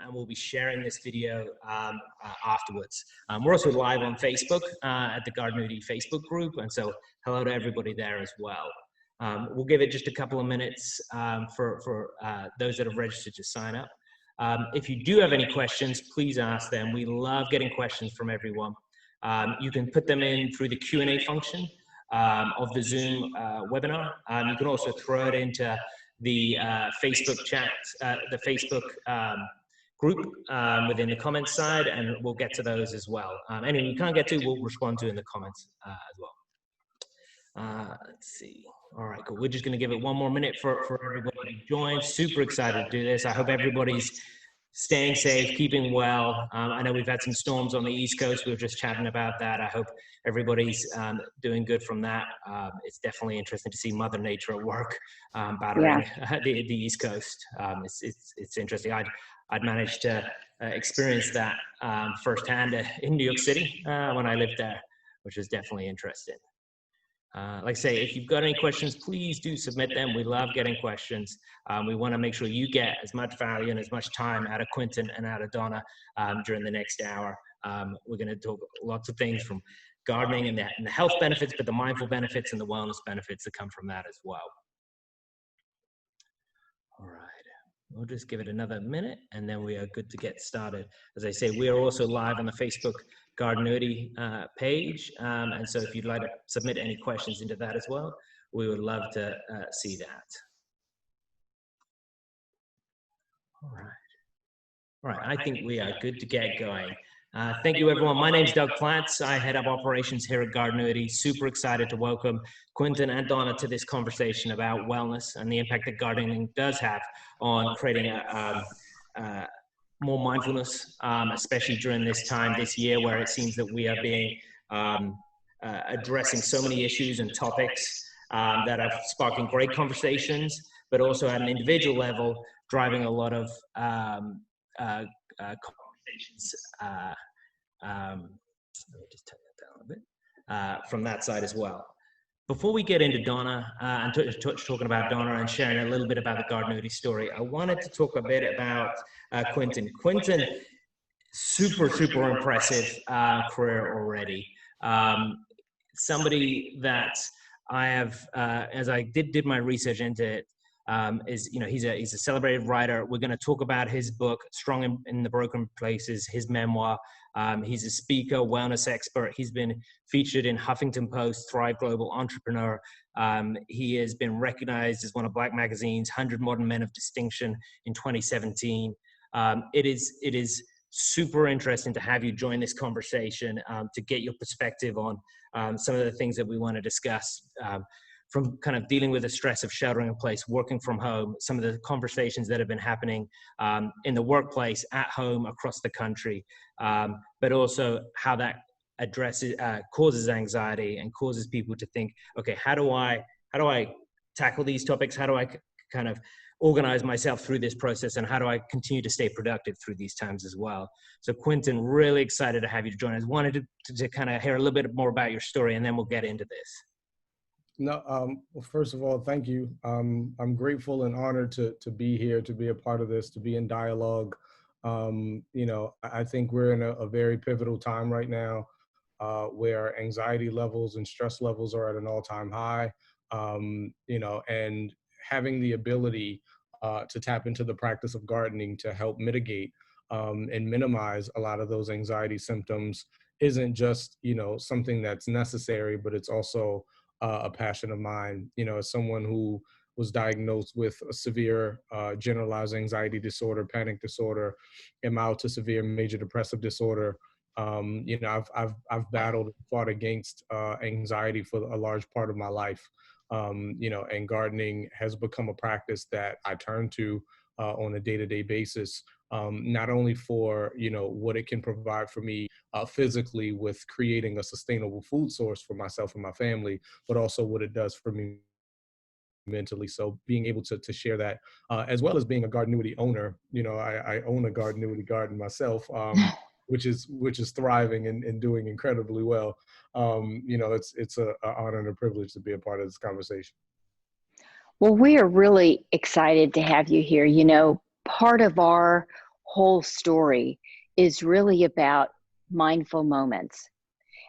and we'll be sharing this video afterwards. We're also live on Facebook at the Gardenuity Facebook group, and so hello to everybody there as well. We'll give it just a couple of minutes for those that have registered to sign up. If you do have any questions, please ask them. We love getting questions from everyone. You can put them in through the Q&A function of the Zoom webinar. You can also throw it into the Facebook chat, the Facebook group within the comments side, and we'll get to those as well. Anything we can't get to, we'll respond to in the comments as well. Let's see. All right, cool. We're just going to give it one more minute for everybody to join. Super excited to do this. I hope everybody's staying safe, keeping well. I know we've had some storms on the East Coast. We were just chatting about that. I hope everybody's doing good from that. It's definitely interesting to see Mother Nature at work battering the East Coast. It's interesting. I'd managed to experience that firsthand in New York City when I lived there, which was definitely interesting. Like I say, if you've got any questions, please do submit them. We love getting questions. We want to make sure you get as much value and as much time out of Quentin and out of Donna during the next hour. We're going to talk lots of things from gardening and the health benefits, but the mindful benefits and the wellness benefits that come from that as well. All right. We'll just give it another minute and then we are good to get started. As I say, we are also live on the Facebook Gardenuity page. And so if you'd like to submit any questions into that as well, we would love to see that. All right. I think we are good to get going. Thank you, everyone. My name's Doug Platts. I head up operations here at Gardenuity. Super excited to welcome Quentin and Donna to this conversation about wellness and the impact that gardening does have on creating more mindfulness, especially during this time this year where it seems that we are being addressing so many issues and topics that are sparking great conversations, but also at an individual level, driving a lot of conversations. Let me just turn that down a bit from that side as well. Before we get into Donna and talking about Donna and sharing a little bit about the Gardenuity story, I wanted to talk a bit about Quentin. Quentin, super impressive career already. Somebody that I have, as I did my research into it, he's a celebrated writer. We're going to talk about his book, Strong in the Broken Places, his memoir. He's a speaker, wellness expert. He's been featured in Huffington Post, Thrive Global Entrepreneur. He has been recognized as one of Black Magazine's 100 Modern Men of Distinction in 2017. It is super interesting to have you join this conversation to get your perspective on some of the things that we want to discuss. From kind of dealing with the stress of sheltering in place, working from home, some of the conversations that have been happening in the workplace, at home, across the country, but also how that causes anxiety and causes people to think, okay, how do I tackle these topics? How do I kind of organize myself through this process, and how do I continue to stay productive through these times as well? So Quentin, really excited to have you join us. Wanted to kind of hear a little bit more about your story, and then we'll get into this. No, well, first of all, thank you. I'm grateful and honored to be here, to be a part of this, to be in dialogue. I think we're in a very pivotal time right now where anxiety levels and stress levels are at an all-time high, and having the ability to tap into the practice of gardening to help mitigate and minimize a lot of those anxiety symptoms isn't just, something that's necessary, but it's also a passion of mine. As someone who was diagnosed with a severe generalized anxiety disorder, panic disorder, and mild to severe major depressive disorder, I've battled and fought against anxiety for a large part of my life. And gardening has become a practice that I turn to on a day-to-day basis, not only for, what it can provide for me physically with creating a sustainable food source for myself and my family, but also what it does for me mentally. So being able to share that, as well as being a Gardenuity owner, I own a Gardenuity garden myself, which is thriving and doing incredibly well. It's an honor and a privilege to be a part of this conversation. Well, we are really excited to have you here. Part of our whole story is really about mindful moments.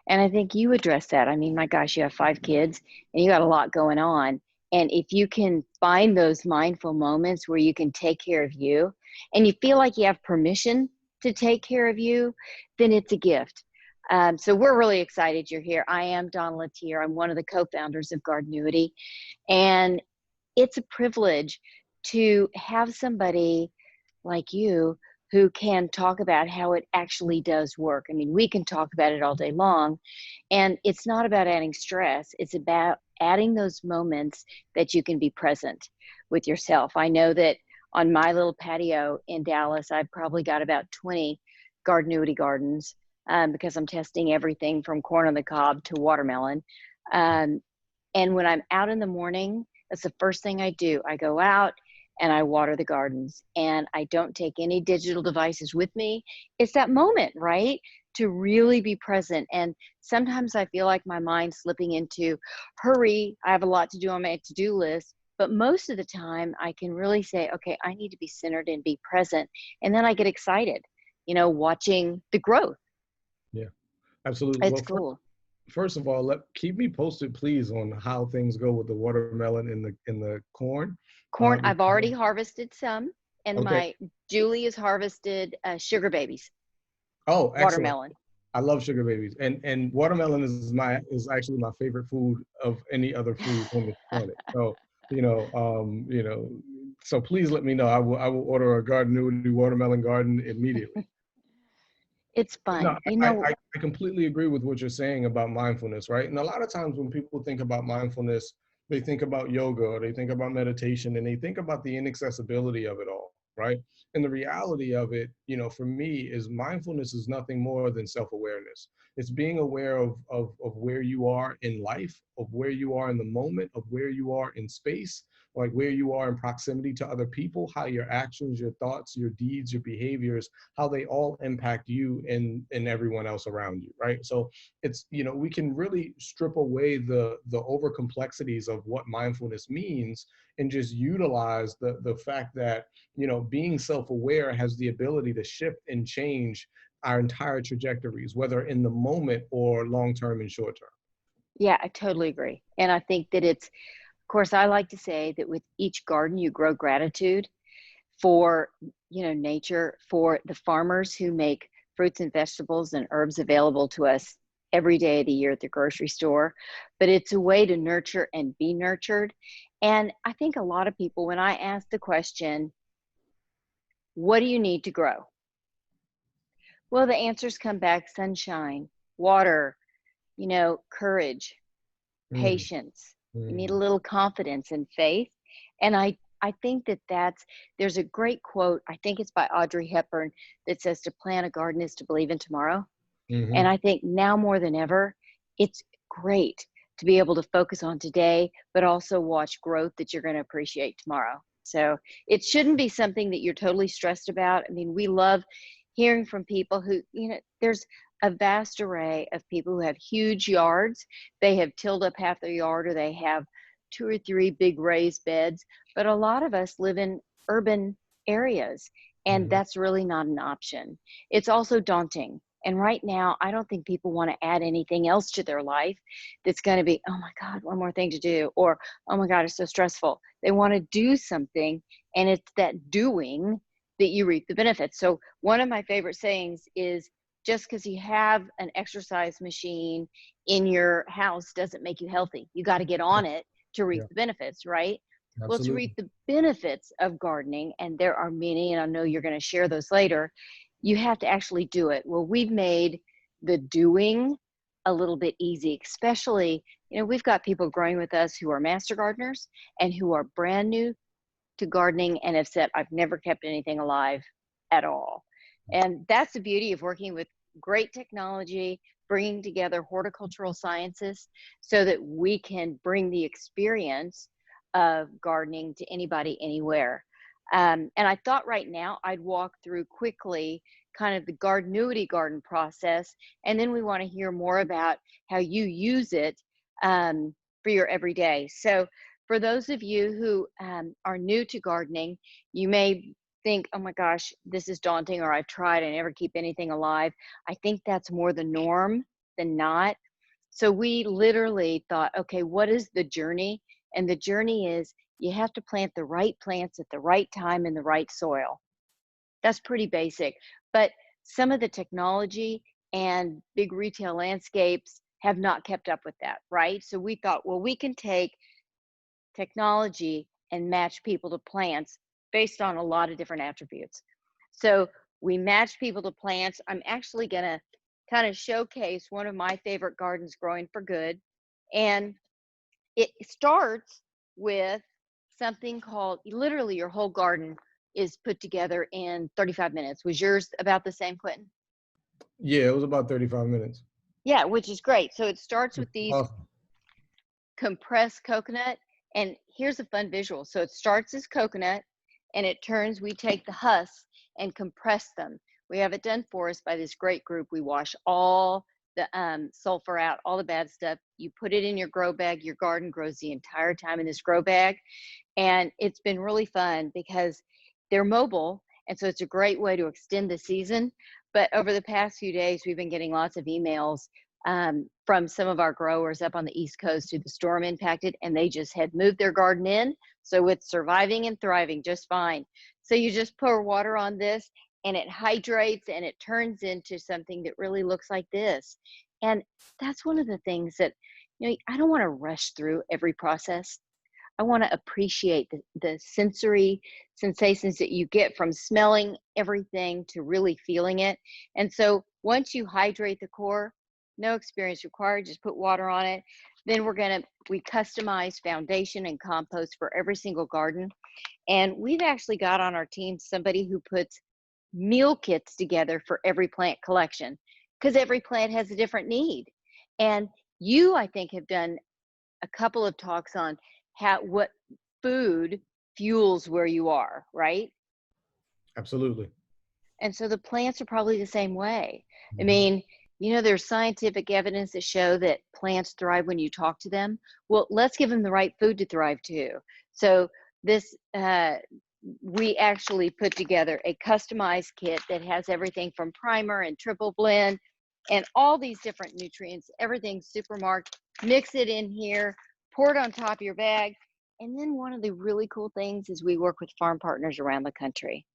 And I think you address that. I mean, my gosh, you have 5 kids and you got a lot going on. And if you can find those mindful moments where you can take care of you and you feel like you have permission to take care of you, then it's a gift. So we're really excited you're here. I am Dawn Latier. I'm one of the co-founders of Gardenuity. And it's a privilege to have somebody like you who can talk about how it actually does work. I mean, we can talk about it all day long, and it's not about adding stress. It's about adding those moments that you can be present with yourself. I know that on my little patio in Dallas, I've probably got about 20 Gardenuity gardens because I'm testing everything from corn on the cob to watermelon. Um, and when I'm out in the morning, that's the first thing I do. I go out and I water the gardens, and I don't take any digital devices with me. It's that moment, right? To really be present. And sometimes I feel like my mind's slipping into hurry. I have a lot to do on my to-do list. But most of the time I can really say, okay, I need to be centered and be present. And then I get excited, watching the growth. Yeah, absolutely. It's Well, cool. first of all, keep me posted, please, on how things go with the watermelon and the corn. Corn, I've already harvested some, and Okay. my Julie has harvested sugar babies, Oh, excellent. watermelon. I love sugar babies, and watermelon is actually my favorite food of any other food on this planet. So so please let me know. I will order a Gardenuity watermelon garden immediately. It's No, fun. I completely agree with what you're saying about mindfulness, right? And a lot of times when people think about mindfulness, they think about yoga or they think about meditation and they think about the inaccessibility of it all, right? And the reality of it, for me, is mindfulness is nothing more than self-awareness. It's being aware of where you are in life, of where you are in the moment, of where you are in space, like where you are in proximity to other people, how your actions, your thoughts, your deeds, your behaviors, how they all impact you and everyone else around you, right? So it's, we can really strip away the over complexities of what mindfulness means and just utilize the fact that, being self-aware has the ability to shift and change our entire trajectories, whether in the moment or long-term and short-term. Yeah, I totally agree. And I think that of course, I like to say that with each garden, you grow gratitude for, nature, for the farmers who make fruits and vegetables and herbs available to us every day of the year at the grocery store. But it's a way to nurture and be nurtured. And I think a lot of people, when I ask the question, what do you need to grow? Well, the answers come back: sunshine, water, courage, Mm, patience. You need a mm, little confidence and faith. And I think there's a great quote, I think it's by Audrey Hepburn, that says to plant a garden is to believe in tomorrow. And mhm. I think now more than ever, it's great to be able to focus on today, but also watch growth that you're going to appreciate tomorrow. So it shouldn't be something that you're totally stressed about. I mean, we love hearing from people who, there's a vast array of people who have huge yards. They have tilled up half their yard, or they have 2 or 3 big raised beds. But a lot of us live in urban areas, and Mhm. that's really not an option. It's also daunting. And right now, I don't think people want to add anything else to their life that's going to be, oh my God, one more thing to do, or oh my God, it's so stressful. They want to do something, and it's that doing that you reap the benefits. So one of my favorite sayings is, just because you have an exercise machine in your house doesn't make you healthy. You got to get on it to reap Yeah, the benefits, right? Well, to reap absolutely. the benefits of gardening, and there are many, and I know you're going to share those later, you have to actually do it. Well, we've made the doing a little bit easy, especially, we've got people growing with us who are master gardeners and who are brand new to gardening and have said, I've never kept anything alive at all. And that's the beauty of working with great technology, bringing together horticultural scientists so that we can bring the experience of gardening to anybody, anywhere. And I thought right now I'd walk through quickly kind of the Gardenuity garden process, and then we want to hear more about how you use it for your everyday. So for those of you who are new to gardening, you may think, oh my gosh, this is daunting, or I've tried, I never keep anything alive. I think that's more the norm than not. So we literally thought, okay, what is the journey? And the journey is you have to plant the right plants at the right time in the right soil. That's pretty basic. But some of the technology and big retail landscapes have not kept up with that, right? So we thought, well, we can take technology and match people to plants based on a lot of different attributes. So we match people to plants. I'm actually going to kind of showcase one of my favorite gardens growing for good. And it starts with something called, literally your whole garden is put together in 35 minutes. Was yours about the same, Quentin? Yeah, it was about 35 minutes. Yeah, which is great. So it starts with these Awesome. compressed coconut. And here's a fun visual. So it starts as coconut and it turns, we take the husks and compress them. We have it done for us by this great group. We wash all the sulfur out, all the bad stuff. You put it in your grow bag. Your garden grows the entire time in this grow bag. And it's been really fun because they're mobile. And so it's a great way to extend the season. But over the past few days, we've been getting lots of emails from some of our growers up on the East Coast who the storm impacted, and they just had moved their garden in. So it's surviving and thriving just fine. So you just pour water on this and it hydrates and it turns into something that really looks like this. And that's one of the things that, I don't want to rush through every process. I want to appreciate the sensory sensations that you get from smelling everything to really feeling it. And so once you hydrate the core, no experience required, just put water on it. Then we customize foundation and compost for every single garden. And we've actually got on our team somebody who puts meal kits together for every plant collection because every plant has a different need. And you, I think, have done a couple of talks on what food fuels where you are, right? Absolutely. And so the plants are probably the same way. I mean, there's scientific evidence that show that plants thrive when you talk to them. Well, let's give them the right food to thrive too. So we actually put together a customized kit that has everything from primer and triple blend and all these different nutrients, everything super marked. Mix it in here, pour it on top of your bag. And then one of the really cool things is we work with farm partners around the country.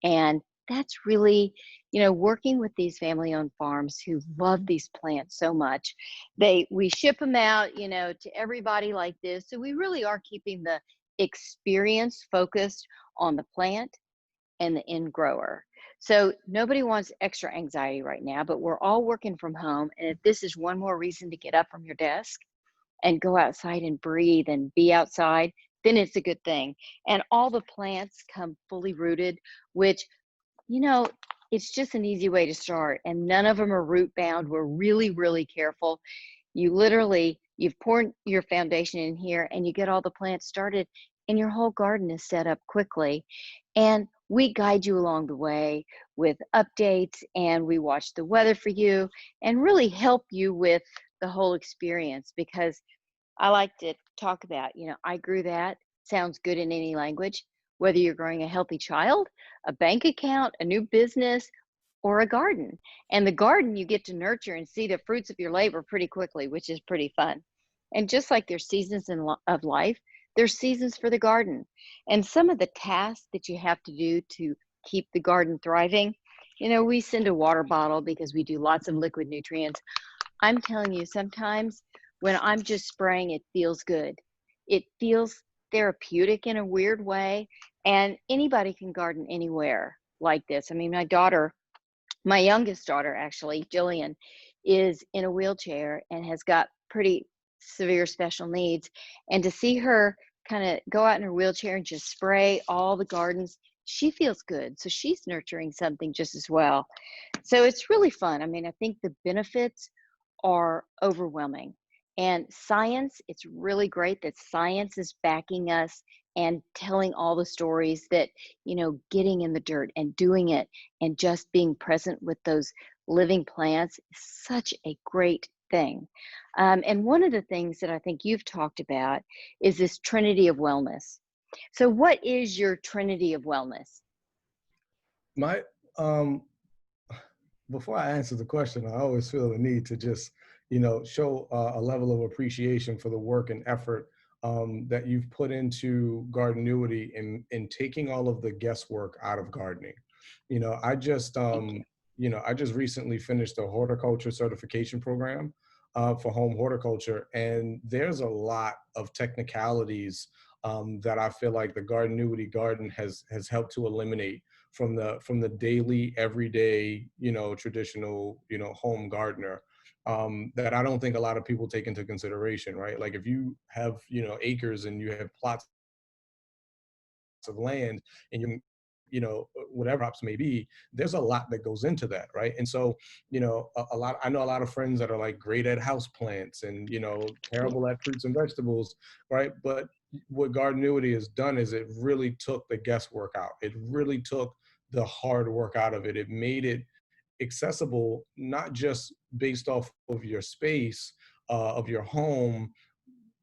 And that's really, working with these family-owned farms who love these plants so much. We ship them out, to everybody like this. So we really are keeping the experience focused on the plant and the end grower. So nobody wants extra anxiety right now, but we're all working from home. And if this is one more reason to get up from your desk and go outside and breathe and be outside, then it's a good thing. And all the plants come fully rooted, which, it's just an easy way to start. And none of them are root bound. We're really, really careful. You've poured your foundation in here and you get all the plants started and your whole garden is set up quickly. And we guide you along the way with updates and we watch the weather for you and really help you with the whole experience, because I like to talk about, I grew that. Sounds good in any language, whether you're growing a healthy child, a bank account, a new business, or a garden. And the garden you get to nurture and see the fruits of your labor pretty quickly, which is pretty fun. And just like there's seasons of life, there's seasons for the garden. And some of the tasks that you have to do to keep the garden thriving, we send a water bottle because we do lots of liquid nutrients. I'm telling you, sometimes when I'm just spraying, it feels good. It feels therapeutic in a weird way. And anybody can garden anywhere like this. I mean, my youngest daughter, actually, Jillian, is in a wheelchair and has got pretty severe special needs. And to see her kind of go out in her wheelchair and just spray all the gardens, she feels good. So she's nurturing something just as well. So it's really fun. I mean, I think the benefits are overwhelming. And science, it's really great that science is backing us and telling all the stories that, getting in the dirt and doing it and just being present with those living plants is such a great thing. And one of the things that I think you've talked about is this trinity of wellness. So what is your trinity of wellness? My, um, before I answer the question, I always feel the need to just, show a level of appreciation for the work and effort that you've put into Gardenuity in taking all of the guesswork out of gardening. You know, I just, Thank you. I just recently finished a horticulture certification program for home horticulture, and there's a lot of technicalities that I feel like the Gardenuity garden has helped to eliminate from the daily, everyday, traditional, home gardener, that I don't think a lot of people take into consideration, right? Like if you have, acres and you have plots of land and whatever crops may be, there's a lot that goes into that, right? And so, I know a lot of friends that are like great at house plants and, Yeah. terrible at fruits and vegetables, right? But what Gardenuity has done is it really took the guesswork out. It really took the hard work out of it. It made it accessible, not just based off of your space, of your home,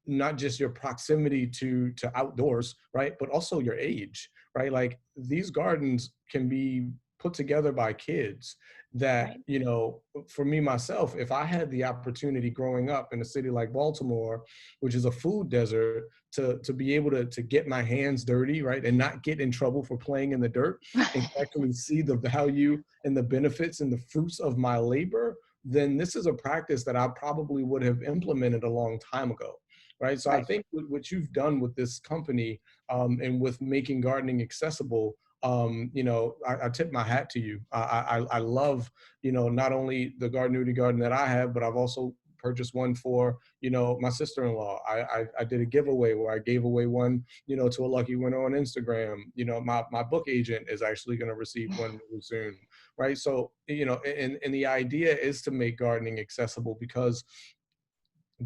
not just your proximity to outdoors, right, but also your age, right? Like these gardens can be put together by kids that, Right. for me myself, if I had the opportunity growing up in a city like Baltimore, which is a food desert, to be able to get my hands dirty, right, and not get in trouble for playing in the dirt, and actually see the value and the benefits and the fruits of my labor, then this is a practice that I probably would have implemented a long time ago, right? So I Right. think what you've done with this company, and with making gardening accessible, I tip my hat to you. I love, not only the Gardenuity garden that I have, but I've also purchased one for, my sister-in-law. I did a giveaway where I gave away one, to a lucky winner on Instagram. My book agent is actually going to receive one really soon, right? So, and the idea is to make gardening accessible, because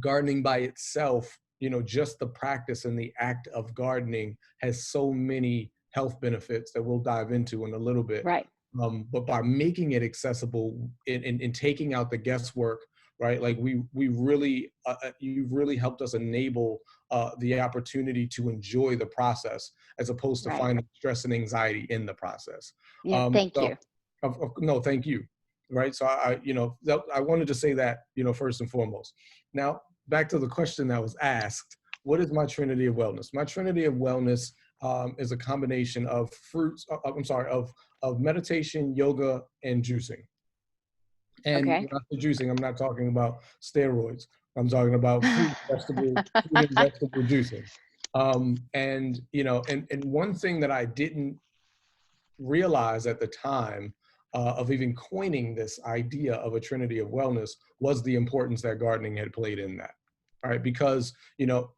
gardening by itself, just the practice and the act of gardening has so many health benefits that we'll dive into in a little bit. Right. But by making it accessible and taking out the guesswork, right? Like we really, you've really helped us enable the opportunity to enjoy the process as opposed to Right. finding stress and anxiety in the process. Yeah. Thank So, you. no, thank you. Right. So I wanted to say that, first and foremost. Now, back to the question that was asked, what is my Trinity of Wellness? My Trinity of Wellness is a combination of of meditation, yoga, and juicing. And Okay. when I say juicing, I'm not talking about steroids. I'm talking about fruit and vegetable juicing. And one thing that I didn't realize at the time of even coining this idea of a Trinity of Wellness was the importance that gardening had played in that. All right, because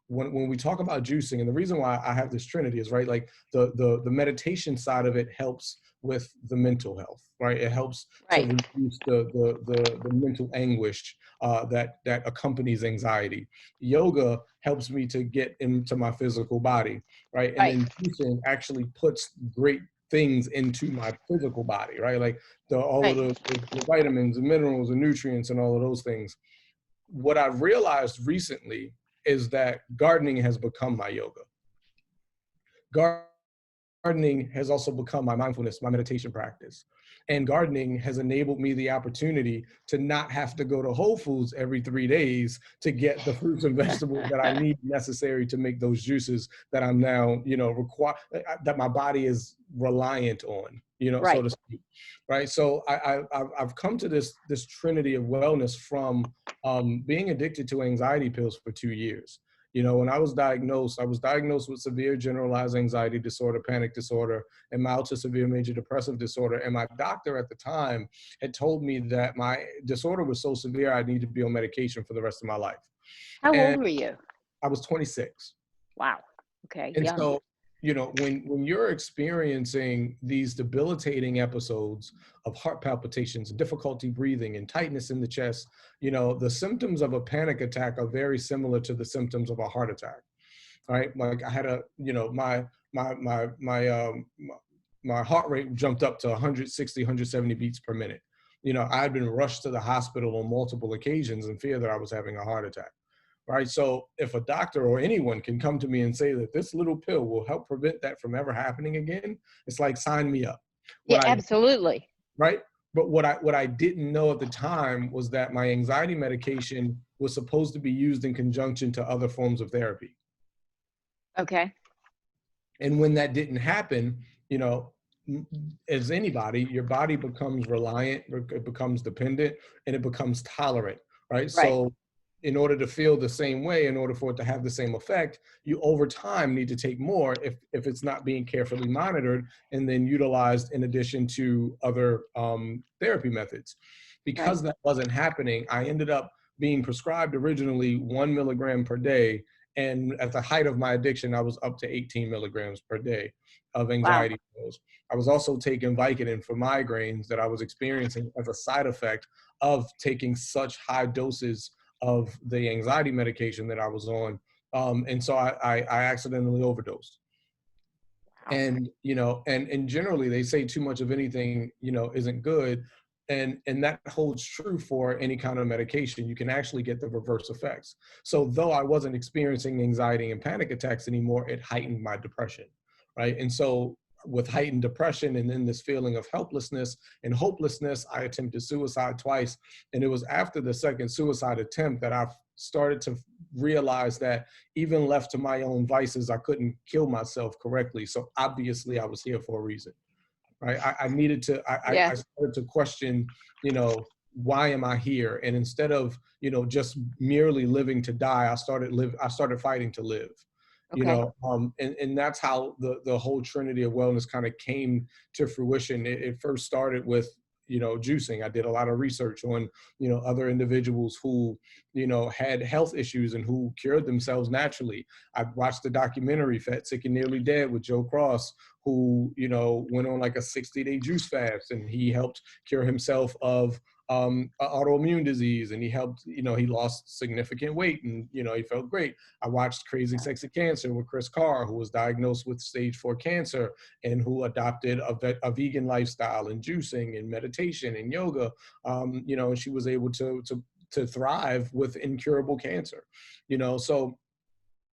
when we talk about juicing, and the reason why I have this Trinity is, right, like the meditation side of it helps with the mental health, right? It helps to Right. reduce the mental anguish that accompanies anxiety. Yoga helps me to get into my physical body, right? And Right. then juicing actually puts great things into my physical body, right? Like all of Right. the vitamins and minerals and nutrients and all of those things. What I've realized recently is that gardening has become my yoga. Gardening has also become my mindfulness, my meditation practice. And gardening has enabled me the opportunity to not have to go to Whole Foods every 3 days to get the fruits and vegetables that I need necessary to make those juices that I'm now, that my body is reliant on, so Right. to speak. Right. So I've come to this Trinity of wellness from being addicted to anxiety pills for 2 years. When I was diagnosed with severe generalized anxiety disorder, panic disorder, and mild to severe major depressive disorder. And my doctor at the time had told me that my disorder was so severe I need to be on medication for the rest of my life. How And old were you? I was 26. Wow. Okay. And Young. so, when you're experiencing these debilitating episodes of heart palpitations, difficulty breathing, and tightness in the chest, the symptoms of a panic attack are very similar to the symptoms of a heart attack. Right? Like I had my heart rate jumped up to 160, 170 beats per minute. I had been rushed to the hospital on multiple occasions in fear that I was having a heart attack. Right. So if a doctor or anyone can come to me and say that this little pill will help prevent that from ever happening again, it's like, sign me up. Yeah, absolutely. Right? But what I didn't know at the time was that my anxiety medication was supposed to be used in conjunction to other forms of therapy. Okay. And when that didn't happen, you know, as anybody, your body becomes reliant, it becomes dependent, and it becomes tolerant, right? Right. So in order to feel the same way, in order for it to have the same effect, you over time need to take more if it's not being carefully monitored and then utilized in addition to other therapy methods. Right. Because that wasn't happening, I ended up being prescribed originally 1 milligram per day. And at the height of my addiction, I was up to 18 milligrams per day of Wow. anxiety pills. I was also taking Vicodin for migraines that I was experiencing as a side effect of taking such high doses of the anxiety medication that I was on. And so I accidentally overdosed. Wow. And, you know, and generally they say too much of anything, you know, isn't good. And that holds true for any kind of medication. You can actually get the reverse effects. So though I wasn't experiencing anxiety and panic attacks anymore, it heightened my depression, right? And so with heightened depression and then this feeling of helplessness and hopelessness, I attempted suicide twice. And it was after the second suicide attempt that I started to realize that even left to my own vices, I couldn't kill myself correctly. So obviously I was here for a reason. Right. I needed to, Yeah. I started to question, you know, why am I here? And instead of, you know, just merely living to die, I started fighting to live, you Okay. know, and that's how the whole trinity of wellness kind of came to fruition. It first started with, you know, juicing. I did a lot of research on, you know, other individuals who, you know, had health issues and who cured themselves naturally. I watched the documentary Fat, Sick and Nearly Dead with Joe Cross, who, you know, went on like a 60-day juice fast, and he helped cure himself of autoimmune disease, and he helped, you know, he lost significant weight, and, you know, he felt great. I watched Crazy Sexy Cancer with Chris Carr, who was diagnosed with stage 4 cancer and who adopted a vegan lifestyle and juicing and meditation and yoga. You know, she was able to thrive with incurable cancer, you know. So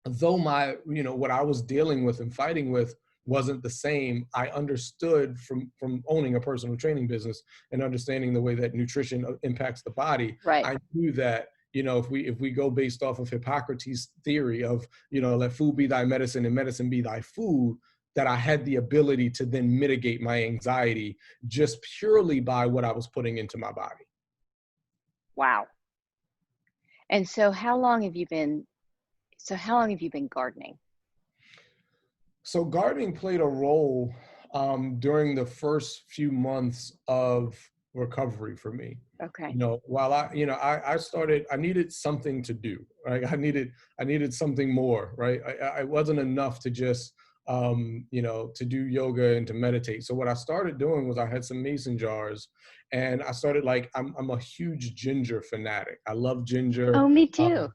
though my, you know, what I was dealing with and fighting with wasn't the same, I understood from owning a personal training business and understanding the way that nutrition impacts the body. Right. I knew that, you know, if we go based off of Hippocrates' theory of, you know, let food be thy medicine and medicine be thy food, that I had the ability to then mitigate my anxiety just purely by what I was putting into my body. Wow. And so how long have you been gardening? So gardening played a role during the first few months of recovery for me. Okay. You know, while I needed something to do, right? I needed something more, right? I wasn't enough to just, you know, to do yoga and to meditate. So what I started doing was I had some mason jars, and I started I'm a huge ginger fanatic. I love ginger. Oh, me too.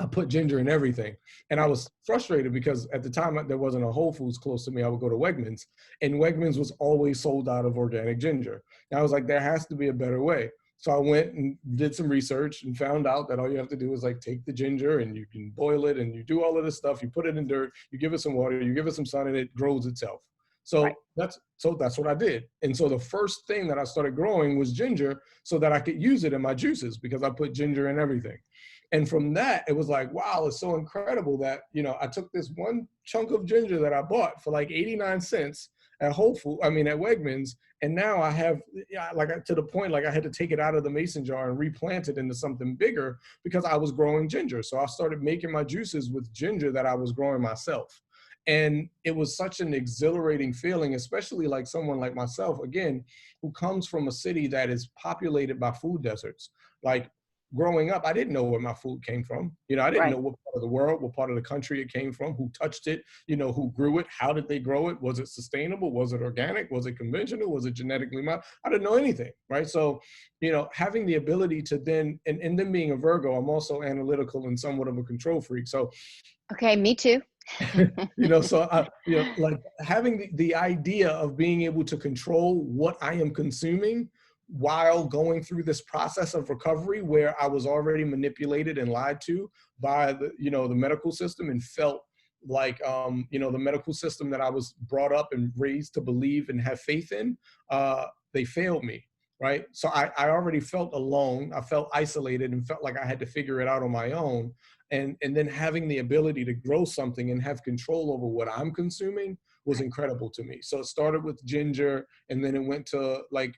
I put ginger in everything. And I was frustrated because at the time there wasn't a Whole Foods close to me. I would go to Wegmans, and Wegmans was always sold out of organic ginger. And I was like, there has to be a better way. So I went and did some research and found out that all you have to do is like take the ginger and you can boil it and you do all of this stuff. You put it in dirt, you give it some water, you give it some sun, and it grows itself. Right. So that's what I did. And so the first thing that I started growing was ginger so that I could use it in my juices because I put ginger in everything. And from that, it was like, wow, it's so incredible that, you know, I took this one chunk of ginger that I bought for like 89 cents at at Wegmans. And now I have, to the point, like I had to take it out of the mason jar and replant it into something bigger because I was growing ginger. So I started making my juices with ginger that I was growing myself. And it was such an exhilarating feeling, especially like someone like myself, again, who comes from a city that is populated by food deserts. Like, growing up, I didn't know where my food came from. You know, I didn't Right. know what part of the world, what part of the country it came from, who touched it, you know, who grew it, how did they grow it? Was it sustainable? Was it organic? Was it conventional? Was it genetically modified? I didn't know anything, right? So, you know, having the ability to then, and then being a Virgo, I'm also analytical and somewhat of a control freak. So, Okay, me too. you know, so, you know, like having the idea of being able to control what I am consuming while going through this process of recovery where I was already manipulated and lied to by the, you know, the medical system and felt like, you know, the medical system that I was brought up and raised to believe and have faith in, they failed me, right? So I already felt alone. I felt isolated and felt like I had to figure it out on my own. And then having the ability to grow something and have control over what I'm consuming was incredible to me. So it started with ginger, and then it went to like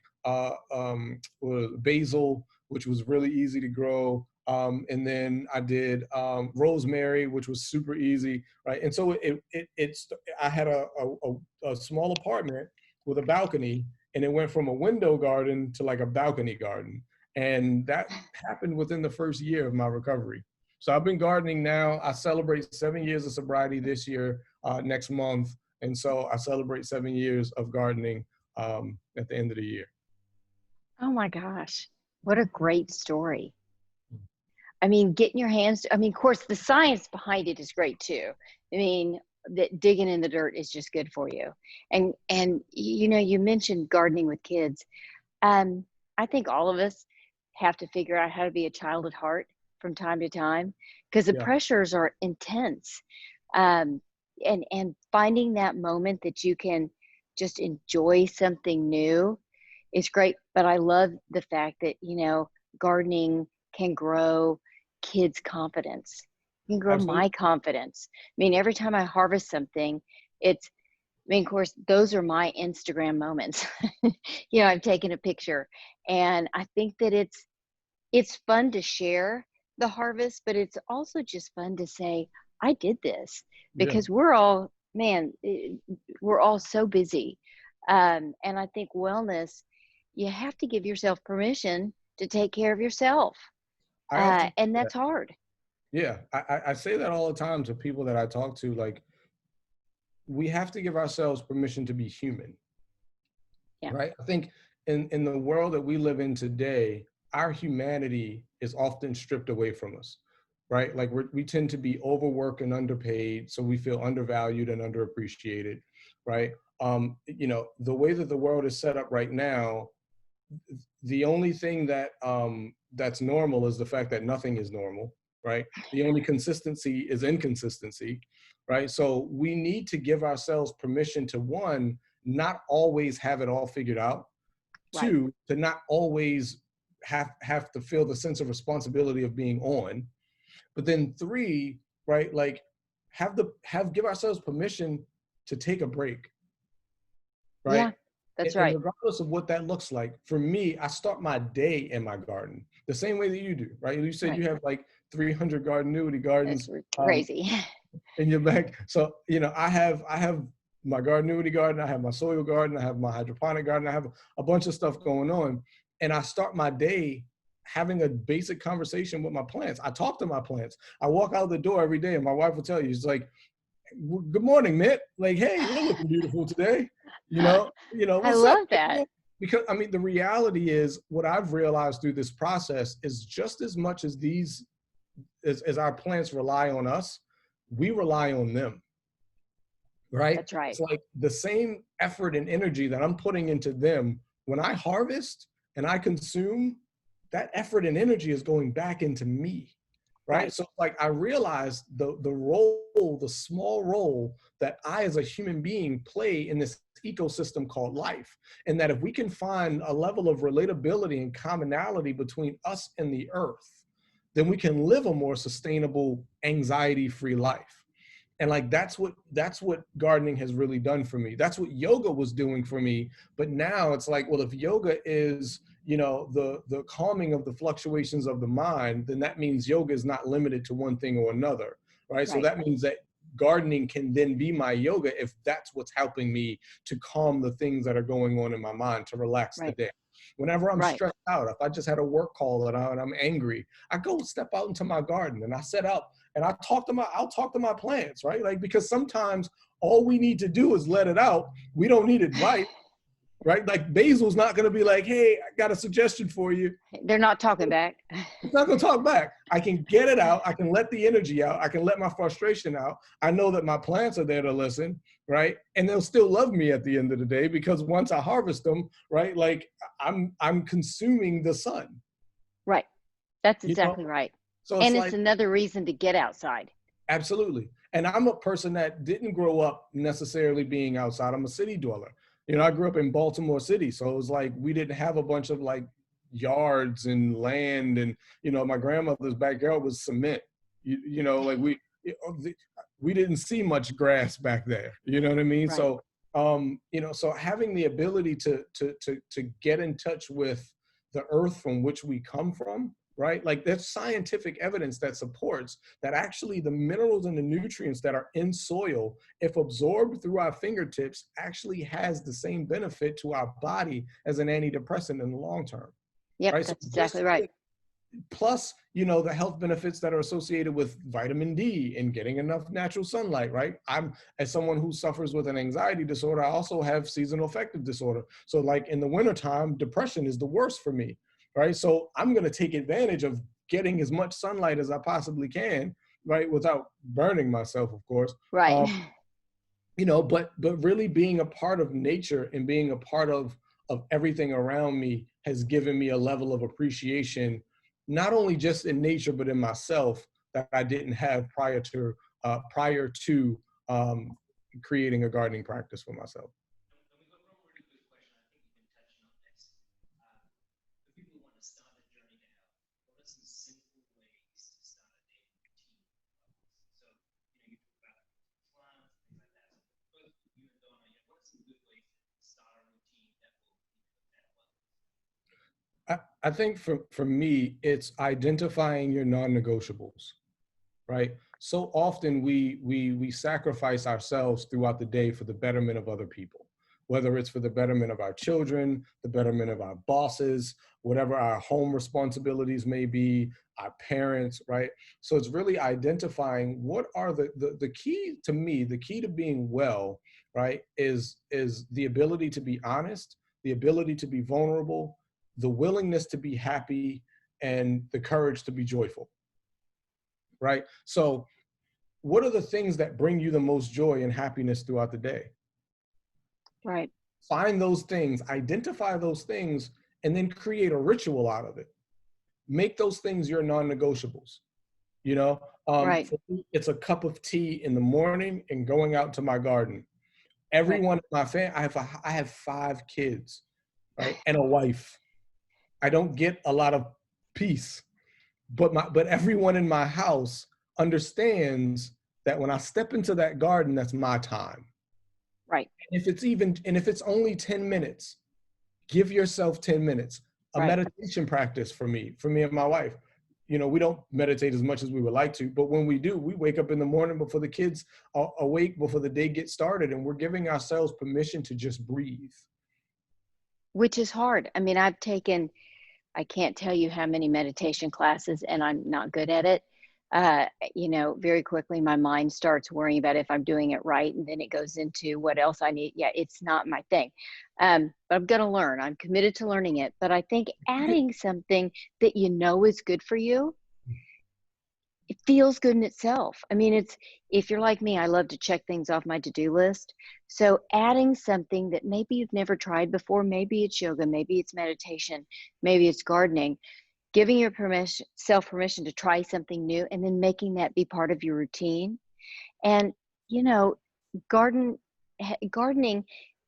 basil, which was really easy to grow. And then I did rosemary, which was super easy, right? And so I had a small apartment with a balcony, and it went from a window garden to like a balcony garden. And that happened within the first year of my recovery. So I've been gardening now. I celebrate 7 years of sobriety this year, next month. And so I celebrate 7 years of gardening at the end of the year. Oh my gosh, what a great story. I mean, getting your hands, I mean, of course, the science behind it is great too. I mean, that digging in the dirt is just good for you. And you know, you mentioned gardening with kids. I think all of us have to figure out how to be a child at heart from time to time, because the pressures are intense. And finding that moment that you can just enjoy something new is great. But I love the fact that, you know, gardening can grow kids' confidence. It can grow my confidence. I mean, every time I harvest something, I mean, of course, those are my Instagram moments. You know, I've taken a picture, and I think that it's fun to share the harvest, but it's also just fun to say, I did this, because we're all so busy. And I think wellness, you have to give yourself permission to take care of yourself. And that's hard. Yeah, I say that all the time to people that I talk to. Like, we have to give ourselves permission to be human. Yeah. Right? I think in the world that we live in today, our humanity is often stripped away from us, right? Like we tend to be overworked and underpaid, so we feel undervalued and underappreciated, right? You know, the way that the world is set up right now, the only thing that that's normal is the fact that nothing is normal, right? The only consistency is inconsistency, right? So we need to give ourselves permission to, one, not always have it all figured out. Right. Two, to not always have to feel the sense of responsibility of being on. But then three, right, like give ourselves permission to take a break. Right? Yeah, that's right. And regardless of what that looks like, for me, I start my day in my garden the same way that you do, right? You said you have like 300 Gardenuity gardens. That's crazy. In your back. So, you know, I have my Gardenuity garden, I have my soil garden, I have my hydroponic garden, I have a bunch of stuff going on. And I start my day having a basic conversation with my plants. I talk to my plants. I walk out the door every day, and my wife will tell you, she's like, "Good morning, Mitt. Like, hey, you're looking beautiful today." You know, I love that. Because I mean, the reality is, what I've realized through this process is, just as much as as our plants rely on us, we rely on them. Right? That's right. It's like the same effort and energy that I'm putting into them, when I harvest and I consume, that effort and energy is going back into me. Right? So like, I realized the small role that I as a human being play in this ecosystem called life. And that if we can find a level of relatability and commonality between us and the earth, then we can live a more sustainable, anxiety-free life. And like, that's what gardening has really done for me. That's what yoga was doing for me. But now it's like, well, if yoga is, you know, the calming of the fluctuations of the mind, then that means yoga is not limited to one thing or another, right? So that means that gardening can then be my yoga if that's what's helping me to calm the things that are going on in my mind, to relax the day. Whenever I'm stressed out, if I just had a work call and I'm angry, I go step out into my garden and I set up and I'll talk to my plants, right? Like, because sometimes all we need to do is let it out. We don't need advice, right? Like, basil's not going to be like, "Hey, I got a suggestion for you." They're not talking back. It's not going to talk back. I can get it out. I can let the energy out. I can let my frustration out. I know that my plants are there to listen, right? And they'll still love me at the end of the day, because once I harvest them, right, like, I'm consuming the sun. Right. That's exactly right. So it's another reason to get outside. Absolutely. And I'm a person that didn't grow up necessarily being outside. I'm a city dweller. You know, I grew up in Baltimore City. So it was like, we didn't have a bunch of like yards and land. And, you know, my grandmother's backyard was cement. You know, like we didn't see much grass back there. You know what I mean? Right. So, you know, so having the ability to get in touch with the earth from which we come from, right? Like there's scientific evidence that supports that actually the minerals and the nutrients that are in soil, if absorbed through our fingertips, actually has the same benefit to our body as an antidepressant in the long term. Yep, Right? that's exactly right. Plus, you know, the health benefits that are associated with vitamin D and getting enough natural sunlight, right? I'm, as someone who suffers with an anxiety disorder, I also have seasonal affective disorder. So like in the wintertime, depression is the worst for me, right? So I'm going to take advantage of getting as much sunlight as I possibly can, right? Without burning myself, of course. Right. You know, but really being a part of nature and being a part of everything around me has given me a level of appreciation, not only just in nature, but in myself, that I didn't have prior to creating a gardening practice for myself. I think for me, it's identifying your non-negotiables, right? So often we sacrifice ourselves throughout the day for the betterment of other people, whether it's for the betterment of our children, the betterment of our bosses, whatever our home responsibilities may be, our parents, right? So it's really identifying what are the key to me, the key to being well, right, is the ability to be honest, the ability to be vulnerable, the willingness to be happy, and the courage to be joyful, right? So what are the things that bring you the most joy and happiness throughout the day? Right. Find those things, identify those things, and then create a ritual out of it. Make those things your non-negotiables. You know, Right. for me, it's a cup of tea in the morning and going out to my garden. Right. Everyone in my family, I have 5 kids, right, and a wife. I don't get a lot of peace, but everyone in my house understands that when I step into that garden, that's my time. Right. And if it's only 10 minutes, give yourself 10 minutes. A Right. meditation practice for me and my wife. You know, we don't meditate as much as we would like to, but when we do, we wake up in the morning before the kids are awake, before the day gets started, and we're giving ourselves permission to just breathe. Which is hard. I mean, I can't tell you how many meditation classes, and I'm not good at it. You know, very quickly my mind starts worrying about if I'm doing it right, and then it goes into what else I need. Yeah, it's not my thing. But I'm going to learn. I'm committed to learning it. But I think adding something that you know is good for you, it feels good in itself. I mean, if you're like me, I love to check things off my to-do list. So adding something that maybe you've never tried before, maybe it's yoga, maybe it's meditation, maybe it's gardening, giving your self permission to try something new, and then making that be part of your routine. And, you know, gardening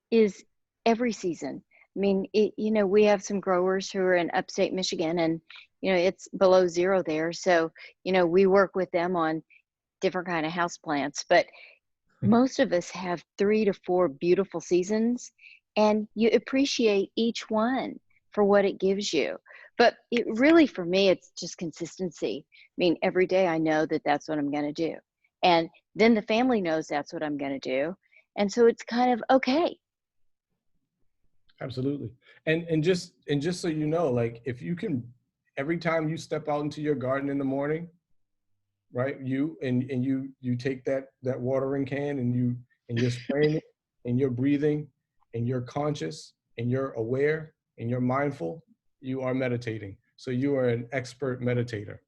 is every season. I mean, you know, we have some growers who are in upstate Michigan, and, you know, it's below zero there. So, you know, we work with them on different kind of house plants, but most of us have 3 to 4 beautiful seasons, and you appreciate each one for what it gives you. But it really, for me, it's just consistency. I mean, every day I know that that's what I'm going to do. And then the family knows that's what I'm going to do. And so it's kind of okay. Absolutely. And just so you know, like if you can, every time you step out into your garden in the morning, right, you take that watering can and you're spraying it, and you're breathing, and you're conscious, and you're aware, and you're mindful, you are meditating. So you are an expert meditator.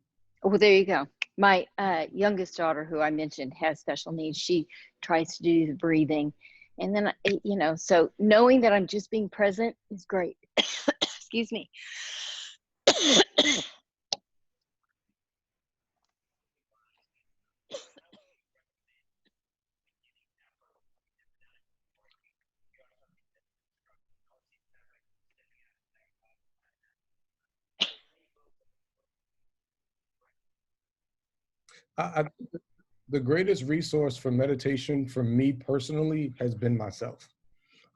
Well, there you go. My youngest daughter, who I mentioned has special needs, she tries to do the breathing. And then, you know, so knowing that I'm just being present is great. Excuse me. I, the greatest resource for meditation for me personally has been myself.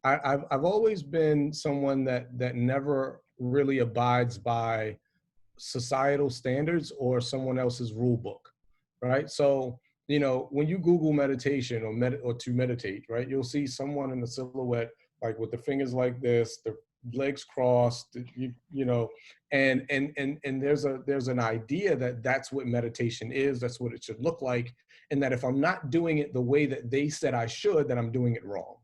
I've always been someone that never really abides by societal standards or someone else's rule book, right? So, you know, when you Google meditation or to meditate, right, you'll see someone in the silhouette, like with the fingers like this, the legs crossed, you know, and there's an idea that that's what meditation is, that's what it should look like, and that if I'm not doing it the way that they said I should, then I'm doing it wrong.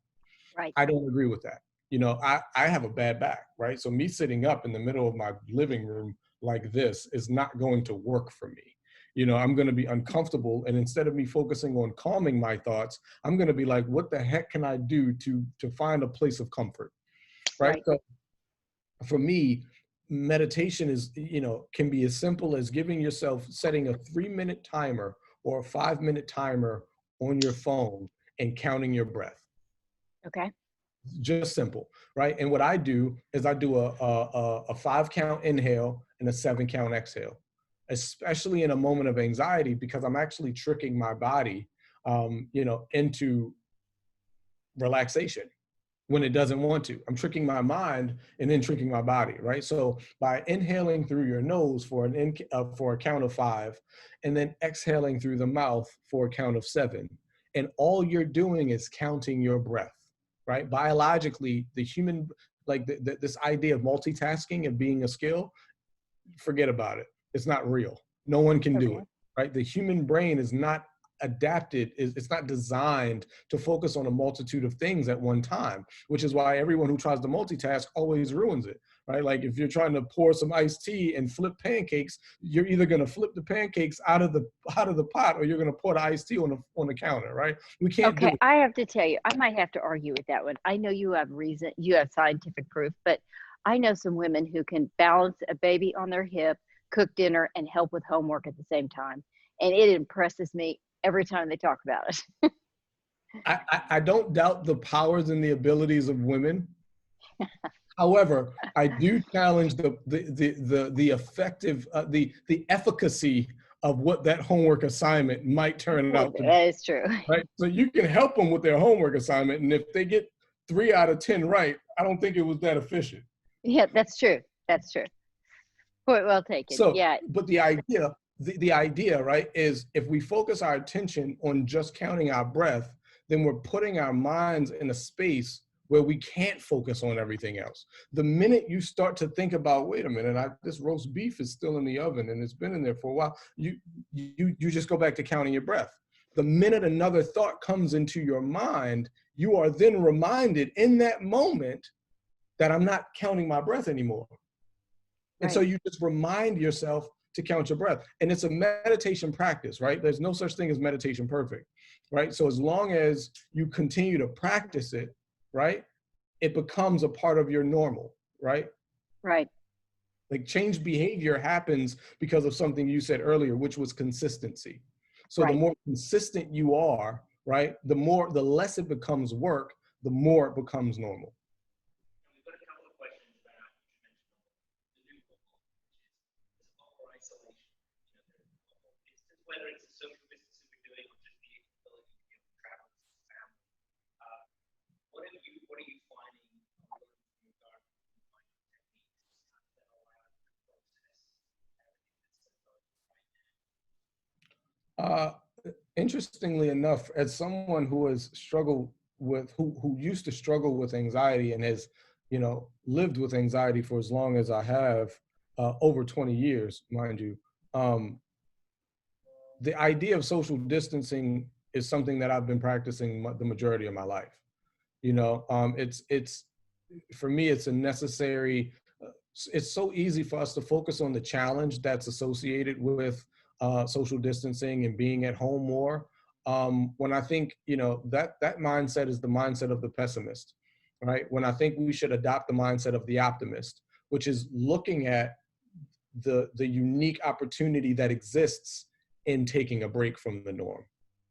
Right. I don't agree with that. You know, I have a bad back, right? So me sitting up in the middle of my living room like this is not going to work for me. You know, I'm going to be uncomfortable. And instead of me focusing on calming my thoughts, I'm going to be like, what the heck can I do to find a place of comfort? Right. So for me, meditation is, you know, can be as simple as giving yourself, setting a 3-minute timer or a 5-minute timer on your phone and counting your breath. Okay. Just simple, right? And what I do is I do a 5-count inhale and a 7-count exhale, especially in a moment of anxiety, because I'm actually tricking my body, you know, into relaxation when it doesn't want to. I'm tricking my mind and then tricking my body, right? So by inhaling through your nose for a count of 5, and then exhaling through the mouth for a count of 7, and all you're doing is counting your breath, right? Biologically, the human, like this idea of multitasking and being a skill, forget about it. It's not real. No one can do it, right? The human brain is not adapted, it's not designed to focus on a multitude of things at one time, which is why everyone who tries to multitask always ruins it, right? Like if you're trying to pour some iced tea and flip pancakes, you're either going to flip the pancakes out of the pot, or you're going to pour the iced tea on the counter, right? We can't do it. I have to tell you, I might have to argue with that one. I know you have reason, you have scientific proof, but I know some women who can balance a baby on their hip, cook dinner, and help with homework at the same time. And it impresses me every time they talk about it. I don't doubt the powers and the abilities of women. However, I do challenge the effective, the efficacy of what that homework assignment might turn out to be. That is true. Right? So you can help them with their homework assignment, and if they get 3 out of 10 right, I don't think it was that efficient. Yeah, that's true. That's true. Point well taken. So, yeah. But the idea, right, is if we focus our attention on just counting our breath, then we're putting our minds in a space where we can't focus on everything else. The minute you start to think about, wait a minute, this roast beef is still in the oven and it's been in there for a while, you just go back to counting your breath. The minute another thought comes into your mind, you are then reminded in that moment that I'm not counting my breath anymore. And so you just remind yourself to count your breath. And it's a meditation practice, right? There's no such thing as meditation perfect, right? So as long as you continue to practice it, right, it becomes a part of your normal, right? Right. Like change behavior happens because of something you said earlier, which was consistency. So the more consistent you are, right, the less it becomes work, the more it becomes normal. Whether it's a social distancing we're doing or just the ability to be able to travel with the family. What are you finding in regard to techniques that allow you to process everything that's going on right now? Interestingly enough, as someone who has struggled with, who used to struggle with anxiety and has, you know, lived with anxiety for as long as I have, over 20 years, mind you, the idea of social distancing is something that I've been practicing the majority of my life. You know, it's for me, it's a necessary. It's so easy for us to focus on the challenge that's associated with social distancing and being at home more. When I think, you know, that mindset is the mindset of the pessimist, right? When I think we should adopt the mindset of the optimist, which is looking at the unique opportunity that exists in taking a break from the norm,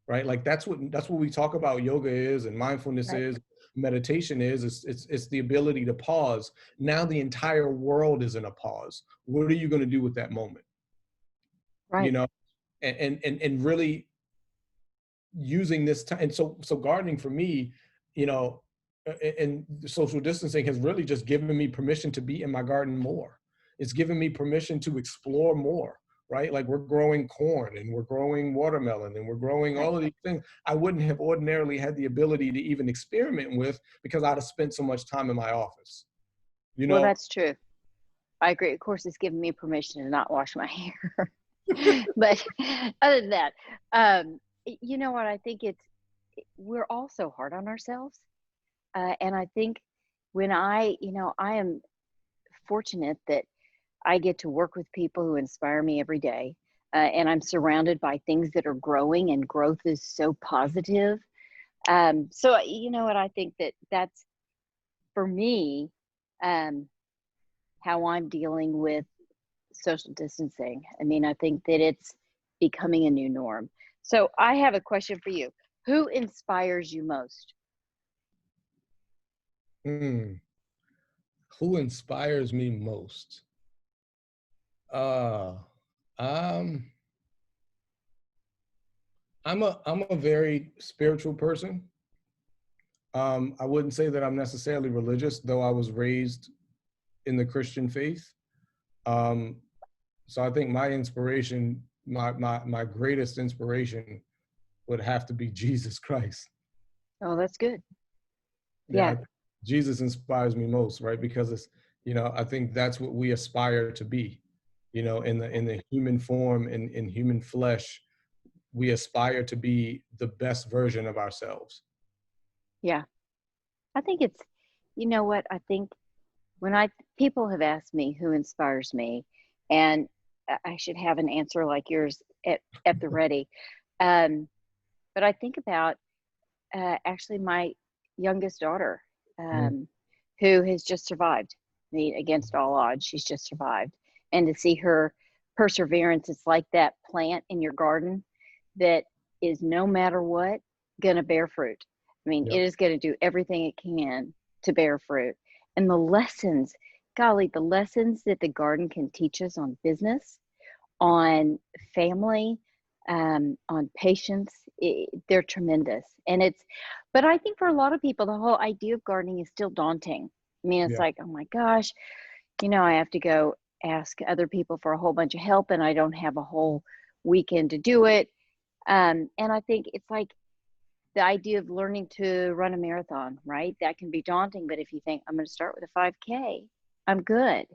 right? Like that's what we talk about yoga is, and mindfulness is, meditation is. It's the ability to pause. Now the entire world is in a pause. What are you going to do with that moment? Right. You know, and really using this time. And so gardening for me, you know, and social distancing has really just given me permission to be in my garden more. It's given me permission to explore more, right? Like we're growing corn and we're growing watermelon and we're growing Right. all of these things I wouldn't have ordinarily had the ability to even experiment with because I'd have spent so much time in my office, you Well, know? that's true. I agree. Of course, it's given me permission to not wash my hair. But other than that, you know what? I think we're all so hard on ourselves. And I think when I am fortunate that I get to work with people who inspire me every day. And I'm surrounded by things that are growing, and growth is so positive. So, you know what? I think that's for me, um, how I'm dealing with social distancing. I mean, I think that it's becoming a new norm. So I have a question for you. Who inspires you most? Hmm. Who inspires me most? Uh, um, I'm a very spiritual person. I wouldn't say that I'm necessarily religious, though I was raised in the Christian faith. Um, so I think my inspiration, my greatest inspiration would have to be Jesus Christ. Oh, that's good. Yeah, Yeah. Jesus inspires me most, right? Because it's, I think that's what we aspire to be, in the human form, in human flesh, we aspire to be the best version of ourselves. Yeah. I think it's, you know what? I think when people have asked me who inspires me, and I should have an answer like yours at the ready. Um, but I think about actually my youngest daughter, Mm, um, who has just survived. I mean, against all odds, she's just survived. And to see her perseverance, it's like that plant in your garden that is no matter what going to bear fruit. I mean, it yep. is going to do everything it can to bear fruit. And the lessons, golly, the lessons that the garden can teach us on business, on family, on patience, they're tremendous. But I think for a lot of people, the whole idea of gardening is still daunting. I mean, it's Yeah. like, oh my gosh, I have to go ask other people for a whole bunch of help, and I don't have a whole weekend to do it. And I think it's like the idea of learning to run a marathon, right? That can be daunting, but if you think I'm going to start with a 5K, I'm good.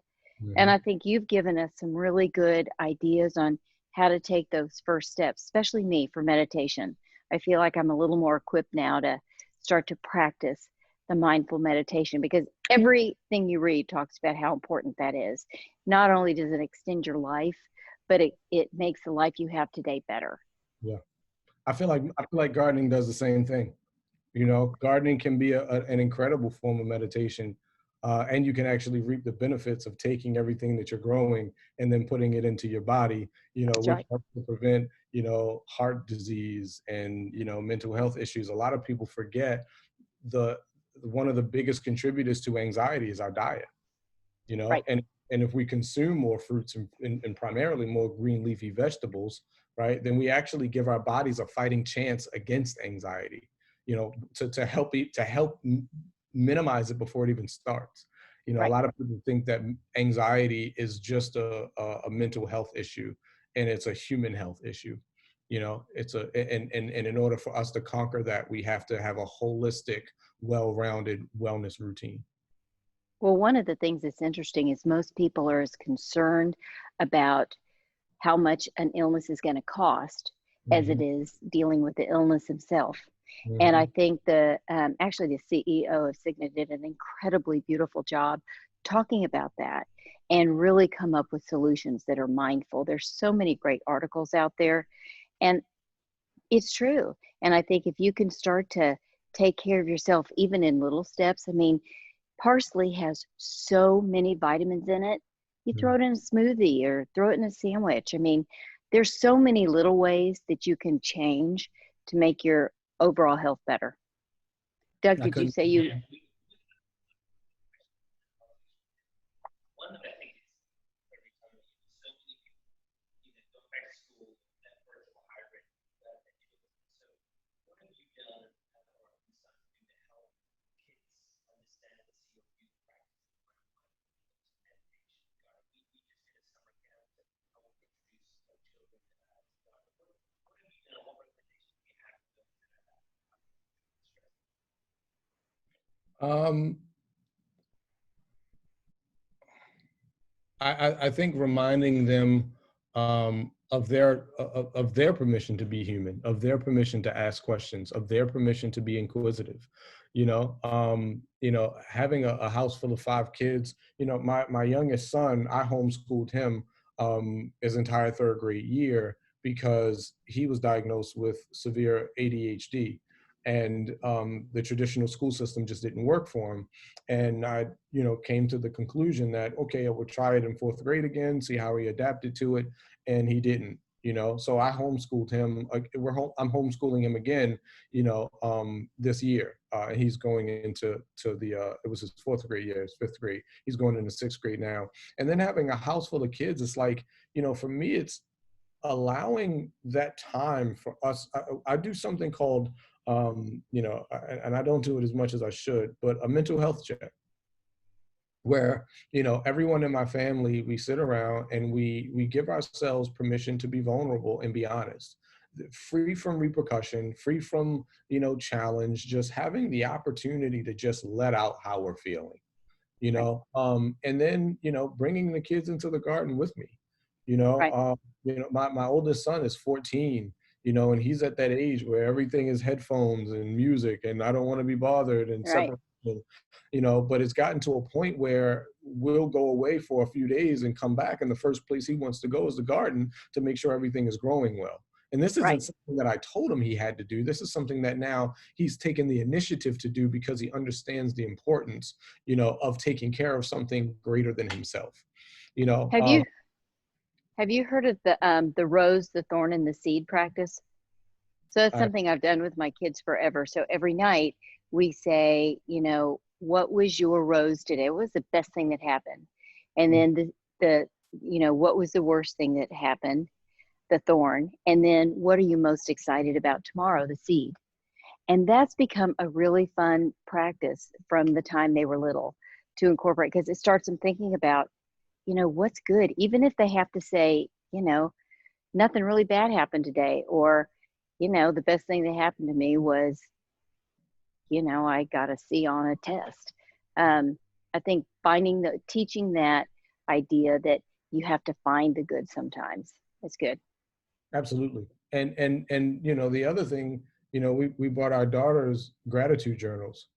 And Mhm. I think you've given us some really good ideas on how to take those first steps, especially me for meditation. I feel like I'm a little more equipped now to start to practice the mindful meditation, because everything you read talks about how important that is. Not only does it extend your life, but it makes the life you have today better. Yeah. I feel like gardening does the same thing. Gardening can be an incredible form of meditation, and you can actually reap the benefits of taking everything that you're growing and then putting it into your body, That's which right. helps to prevent, heart disease and, mental health issues. A lot of people forget the one of the biggest contributors to anxiety is our diet, Right. and if we consume more fruits and primarily more green leafy vegetables, right, then we actually give our bodies a fighting chance against anxiety, to help minimize it before it even starts. A Right. lot of people think that anxiety is just a mental health issue, and it's a human health issue. And in order for us to conquer that, we have to have a holistic, well-rounded wellness routine. Well, one of the things that's interesting is most people are as concerned about how much an illness is going to cost as it Hmm. is dealing with the illness himself. And I Hmm. think actually the CEO of Cigna did an incredibly beautiful job talking about that and really come up with solutions that are mindful. There's so many great articles out there, and it's true. And I think if you can start to take care of yourself, even in little steps, I mean, parsley has so many vitamins in it. You throw it in a smoothie or throw it in a sandwich. I mean, there's so many little ways that you can change to make your overall health better. Doug, I did you couldn't. say you? One that I think is every time so many people either go back to school that first Um, I think reminding them of their permission to be human, of their permission to ask questions, of their permission to be inquisitive. Having a house full of 5 kids. My youngest son, I homeschooled him his entire third grade year because he was diagnosed with severe ADHD, and the traditional school system just didn't work for him. And I came to the conclusion that, okay, I would try it in fourth grade again, see how he adapted to it, and he didn't. So I homeschooled him. I'm homeschooling him again. This year. He's going into it was his fourth grade year, his fifth grade. He's going into sixth grade now. And then having a house full of kids, it's like, for me, it's allowing that time for us. I do something called, and I don't do it as much as I should, but a mental health check, where everyone in my family, we sit around and we give ourselves permission to be vulnerable and be honest, free from repercussion, free from challenge, just having the opportunity to just let out how we're feeling. Right. And then bringing the kids into the garden with me. Right. My oldest son is 14, and he's at that age where everything is headphones and music, and I don't want to be bothered and Right. separate. But it's gotten to a point where we'll go away for a few days and come back, and the first place he wants to go is the garden to make sure everything is growing well. And this isn't Right. something that I told him he had to do. This is something that now he's taken the initiative to do because he understands the importance, of taking care of something greater than himself. You know, Have um, you have you heard of the rose, the thorn, and the seed practice? So that's I, something I've done with my kids forever. So every night we say, what was your rose today? What was the best thing that happened? And then what was the worst thing that happened? The thorn. And then what are you most excited about tomorrow? The seed. And that's become a really fun practice from the time they were little to incorporate, because it starts them thinking about, what's good, even if they have to say, nothing really bad happened today, or, the best thing that happened to me was, I got a C on a test. I think teaching that idea that you have to find the good sometimes is good. Absolutely. And the other thing, we bought our daughters gratitude journals,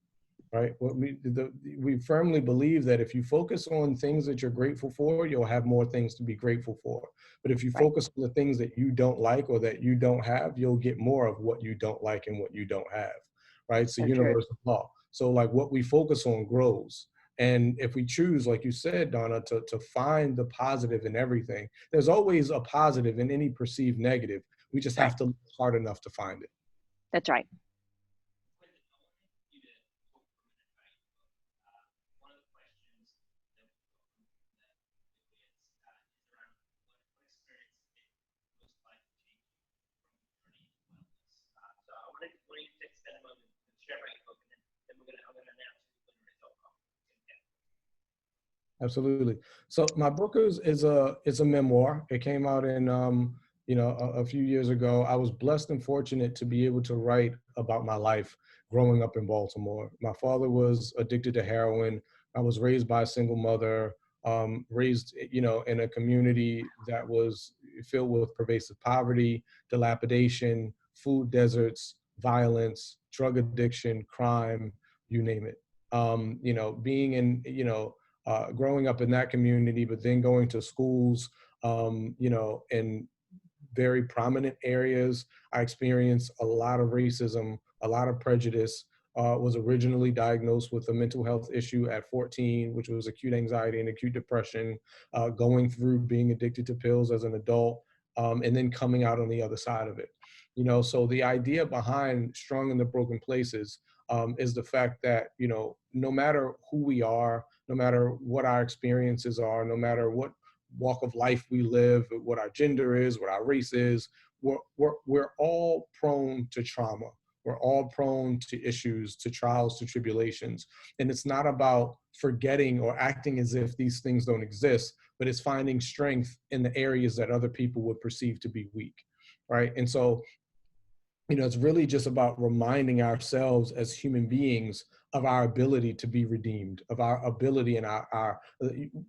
right? We firmly believe that if you focus on things that you're grateful for, you'll have more things to be grateful for. But if you Right. focus on the things that you don't like or that you don't have, you'll get more of what you don't like and what you don't have, right? It's a So true. universal law. So like what we focus on grows. And if we choose, like you said, Donna, to find the positive in everything, there's always a positive in any perceived negative. We just Right. have to look hard enough to find it. That's right. Absolutely. So my book is a memoir. It came out in a few years ago. I was blessed and fortunate to be able to write about my life growing up in Baltimore. My father was addicted to heroin. I was raised by a single mother, raised in a community that was filled with pervasive poverty, dilapidation, food deserts, violence, drug addiction, crime, you name it. Being in growing up in that community, but then going to schools, in very prominent areas. I experienced a lot of racism, a lot of prejudice. Was originally diagnosed with a mental health issue at 14, which was acute anxiety and acute depression, going through being addicted to pills as an adult, and then coming out on the other side of it. So the idea behind Strong in the Broken Places is the fact that, no matter who we are, no matter what our experiences are, no matter what walk of life we live, what our gender is, what our race is, we're all prone to trauma. We're all prone to issues, to trials, to tribulations. And it's not about forgetting or acting as if these things don't exist, but it's finding strength in the areas that other people would perceive to be weak, right? And so it's really just about reminding ourselves as human beings of our ability to be redeemed, of our ability and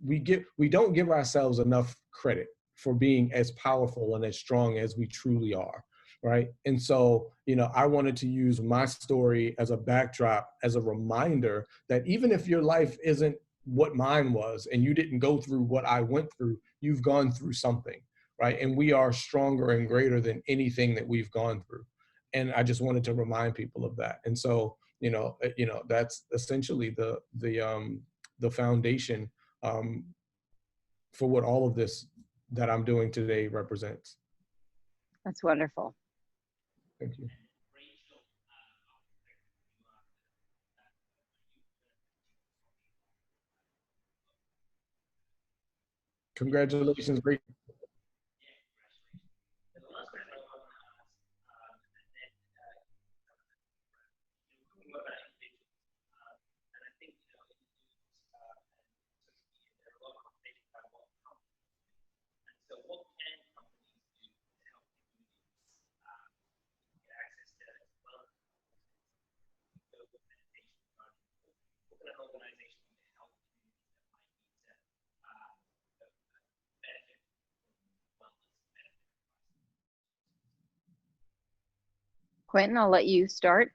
we don't give ourselves enough credit for being as powerful and as strong as we truly are, right? And so, I wanted to use my story as a backdrop, as a reminder that even if your life isn't what mine was and you didn't go through what I went through, you've gone through something, right? And we are stronger and greater than anything that we've gone through. And I just wanted to remind people of that. And so, that's essentially the foundation um, for what all of this that I'm doing today represents. That's wonderful. Thank you. Congratulations, great. Quentin, I'll let you start.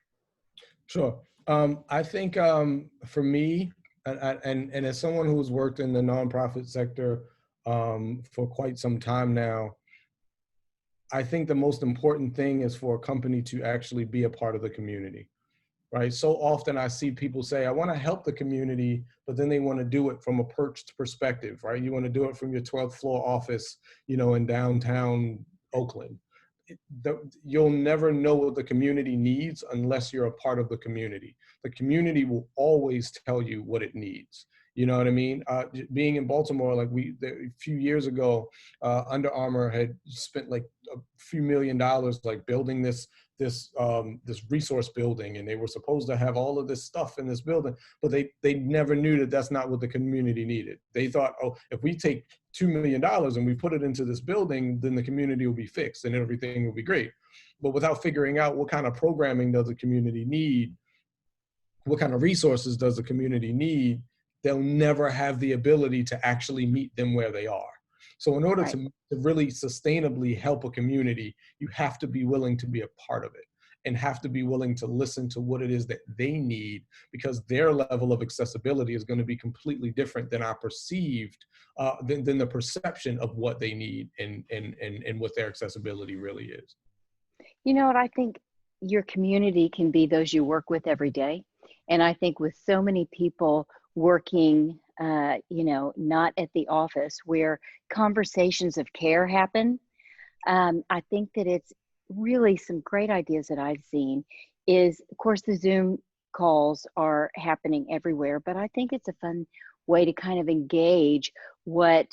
Sure. I think for me, and as someone who's worked in the nonprofit sector for quite some time now, I think the most important thing is for a company to actually be a part of the community, right? So often I see people say, I want to help the community, but then they want to do it from a perched perspective, right? You want to do it from your 12th floor office, in downtown Oakland. You'll never know what the community needs unless you're a part of the community. The community will always tell you what it needs. You know what I mean? Being in Baltimore, like a few years ago, Under Armour had spent like a few $1 million like building this resource building, and they were supposed to have all of this stuff in this building, but they never knew that that's not what the community needed. They thought, oh, if we take $2 million and we put it into this building, then the community will be fixed and everything will be great. But without figuring out what kind of programming does the community need, what kind of resources does the community need, they'll never have the ability to actually meet them where they are. So in order to really sustainably help a community, you have to be willing to be a part of it and have to be willing to listen to what it is that they need, because their level of accessibility is going to be completely different than our perceived, than the perception of what they need and what their accessibility really is. You know what? I think your community can be those you work with every day. And I think with so many people working, not at the office where conversations of care happen, I think that it's really some great ideas that I've seen is, of course, the Zoom calls are happening everywhere, but I think it's a fun way to kind of engage what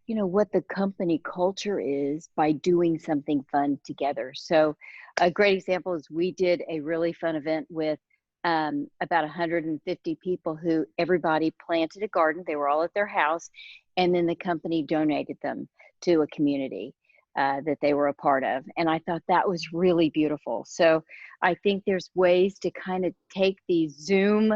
the company culture is by doing something fun together. So a great example is we did a really fun event with about 150 people who everybody planted a garden. They were all at their house, and then the company donated them to a community that they were a part of. And I thought that was really beautiful. So I think there's ways to kind of take these Zoom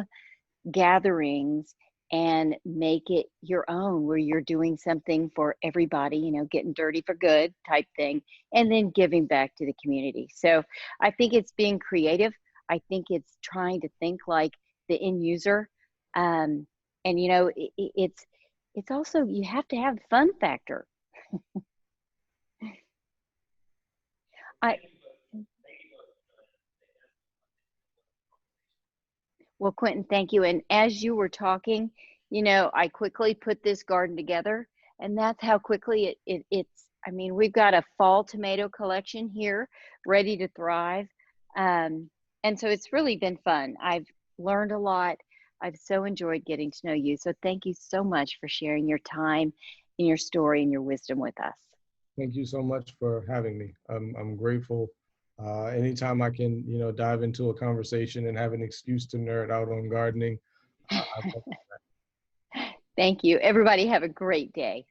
gatherings and make it your own, where you're doing something for everybody, getting dirty for good type thing, and then giving back to the community. So I think it's being creative. I think it's trying to think like the end user. And it's also, you have to have the fun factor. Well, Quentin, thank you. And as you were talking, I quickly put this garden together, and that's how quickly it's, we've got a fall tomato collection here ready to thrive. And so it's really been fun. I've learned a lot. I've so enjoyed getting to know you. So thank you so much for sharing your time and your story and your wisdom with us. Thank you so much for having me. I'm grateful. Anytime I can, dive into a conversation and have an excuse to nerd out on gardening. Thank you. Everybody have a great day.